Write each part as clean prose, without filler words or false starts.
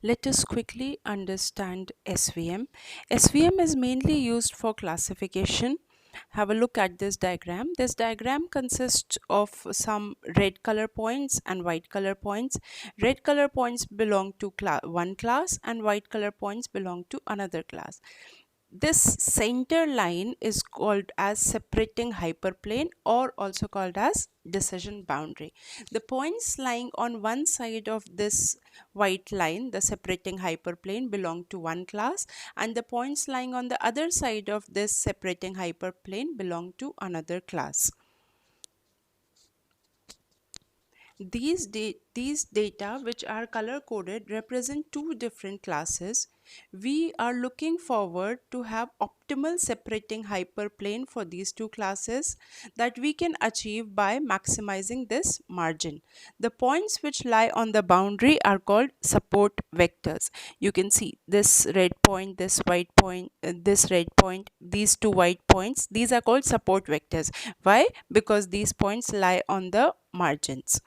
Let us quickly understand SVM. SVM is mainly used for classification. Have a look at this diagram. This diagram consists of some red color points and white color points. Red color points belong to one class and white color points belong to another class. This center line is called as separating hyperplane or also called as decision boundary. The points lying on one side of this white line, the separating hyperplane, belong to one class, and the points lying on the other side of this separating hyperplane belong to another class. These data, which are color coded, represent two different classes. We are looking forward to have optimal separating hyperplane for these two classes that we can achieve by maximizing this margin. The points which lie on the boundary are called support vectors. You can see this red point, this white point, this red point, these two white points. These are called support vectors. Why? Because these points lie on the margins.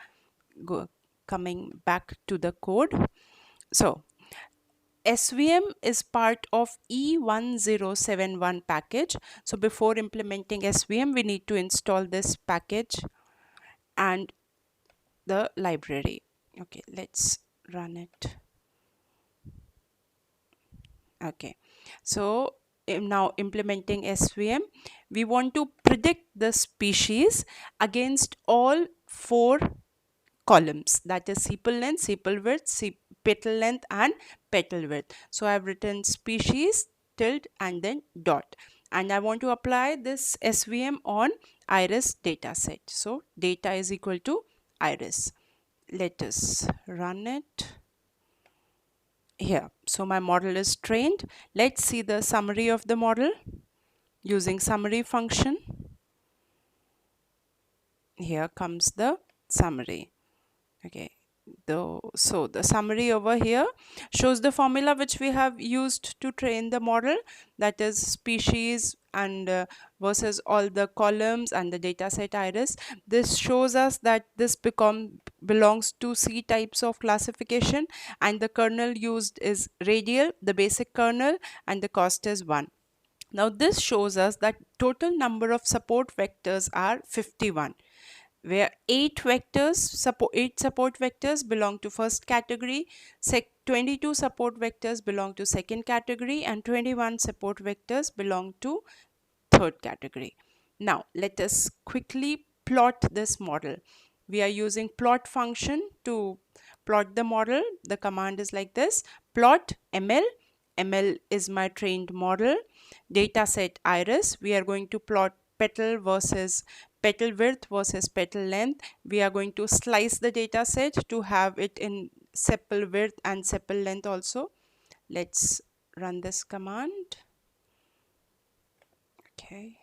Coming back to the code. So SVM is part of E1071 package. So before implementing SVM, we need to install this package and the library. Okay, let's run it. Okay, so now implementing SVM, we want to predict the species against all four columns, that is sepal length, sepal width, petal length and petal width. So I've written species tilde and then dot, and I want to apply this SVM on iris data set. So data is equal to iris. Let us run it here. So my model is trained. Let's see the summary of the model using summary function. Here comes the summary. Okay, so the summary over here shows the formula which we have used to train the model, that is species and versus all the columns and the data set iris. This shows us that this belongs to C types of classification, and the kernel used is radial, the basic kernel, and the cost is 1. Now this shows us that total number of support vectors are 51, where 8 support vectors belong to first category, 22 support vectors belong to second category, and 21 support vectors belong to third category. Now let us quickly plot this model. We are using plot function to plot the model. The command is like this: plot ml. ML is my trained model. Data set iris. We are going to plot petal versus petal width versus petal length. We are going to slice the data set to have it in sepal width and sepal length also. Let's run this command. Okay.